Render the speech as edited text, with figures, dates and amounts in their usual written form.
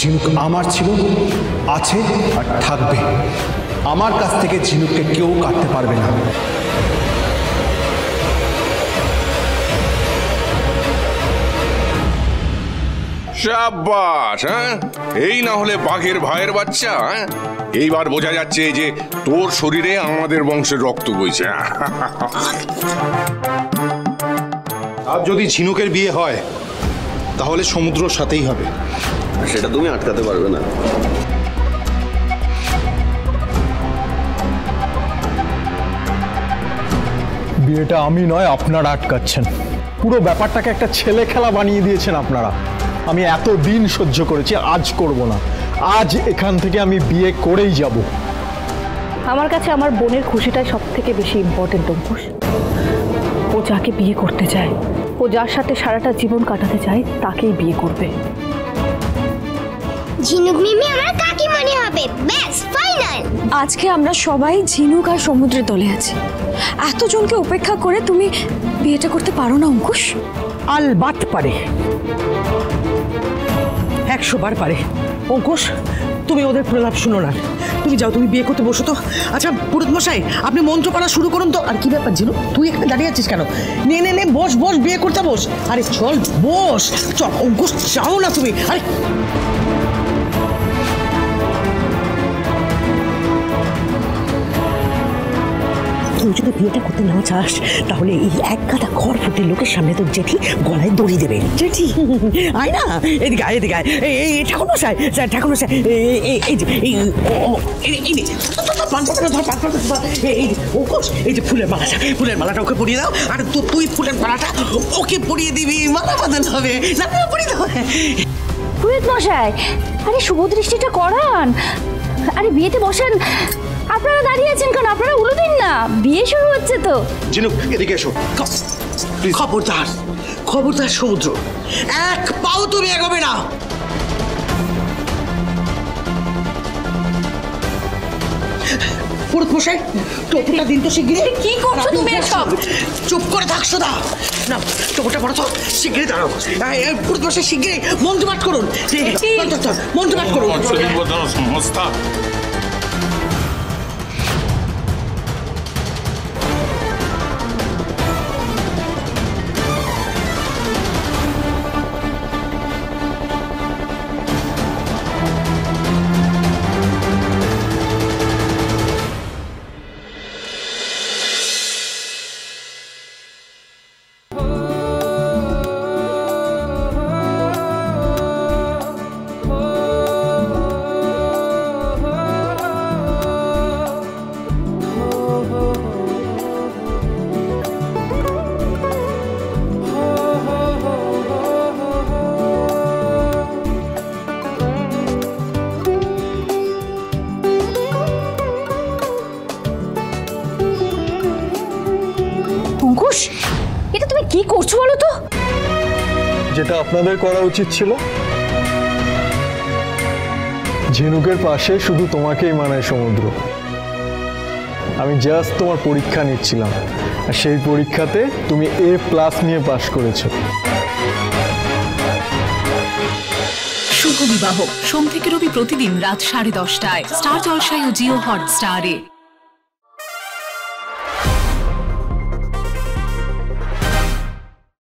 ঝিনুক আমার ছিল, আছে আর থাকবে। আমার কাছ থেকে ঝিনুককে কেউ কাটতে পারবে না। শাবাশ, এই না হলে বাঘের ভাইয়ের বাচ্চা। এইবার বোঝা যাচ্ছে যে তোর শরীরে আমাদের বংশের রক্ত বইছে। আর যদি ঝিনুকের বিয়ে হয় তাহলে সমুদ্রর সাথেই হবে, সেটা তুমি আটকাতে পারবে না। বিয়েটা আমি নয়, আপনারা আটকাচ্ছেন। পুরো ব্যাপারটাকে একটা ছেলে খেলা বানিয়ে দিয়েছেন আপনারা। আমি এত দিন সহ্য করেছি, আজ করব না। আজ এখান থেকে আমি বিয়ে করেই যাব। আমার কাছে আমার বোনের খুশিটাই সব থেকে বেশি ইম্পর্টেন্ট অঙ্কুশ। ও যাকে বিয়ে করতে চায়, ও যার সাথে সারাটা জীবন কাটাতে চায়, তাকেই বিয়ে করবে। ঝিনুক মিমি আমার কাকিমণি হবে, ব্যাস ফাইনাল। আজকে আমরা সবাই ঝিনুক আর সমুদ্রের দলে আছি। এতজনকে উপেক্ষা করে তুমি বিয়েটা করতে পারো না অঙ্কুশ? আলবাত পারে, 100 বার পারে। অঙ্কুশ, তুমি ওদের প্রলাপ শুনো না, তুমি যাও, তুমি বিয়ে করতে বসো তো। আচ্ছা পুরোহিত মশাই, আপনি মন্ত্র পড়া শুরু করুন তো। আর কি ব্যাপার ঝিনুক, তুই এখানে দাঁড়িয়ে আছিস কেন? নে নে নে, বস বস, বিয়ে করতে বস। আরে চল বস, চল। অঙ্কুশ যাও না তুমি। আরে তুই যদি বিয়েটা করতে না চাস তাহলে এই এক গাদা খড় ফুটে লোকের সামনে তোর জেঠি গলায় দড়ি দেবে। জেঠি আয় না, এদিকে আয়, এদিকে আয়। এই ঠাকুর মশাই, ঠাকুর মশাই, এই যে এই যে ফুলের মালাটা, ফুলের মালাটা ওকে পরিয়ে দাও। আর তুই ফুলের মালাটা ওকে পরিয়ে দিবি, মালা বাঁধানো হবে। না পরিয়ে দাও। পুরোহিত মশাই, আরে শুভ দৃষ্টিটা করান, আরে বিয়েতে বসেন। আপনারা দাঁড়িয়ে আছেন কেন? আপনারা উলু দিন না, বিয়ে শুরু হচ্ছে তো। ঝিনুক এদিকে এসো। খবরদার, খবরদার সমুদ্র, এক পাও তুমি এগোবে না। পুরুত মশাই, টোপটা দিন তো শিগগিরি। কি করছো তুমি এসব? চুপ করে থাকছো না। না টোপটা পড়ো তো, শিগগিরি দাঁড়াও। পুরুত মশাই শিগগিরি মন্ত্রপাঠ করুন, মন্ত্রপাঠ করুন। সংস্থা অঙ্কুশ, এটা তুমি কি করছো বলো তো? যেটা আপনাদের করা উচিত ছিল। ঝিনুকের পাশে শুধু তোমাকেই মানায় সমুদ্র। আমি জাস্ট তোমার পরীক্ষা নিচ্ছিলাম, আর সেই পরীক্ষাতে তুমি A+ নিয়ে পাশ করেছো। শুভ বিবাহ সোম থেকে রবি প্রতিদিন রাত 10:30টায় স্টার জলসায় ও জিও হটস্টারে।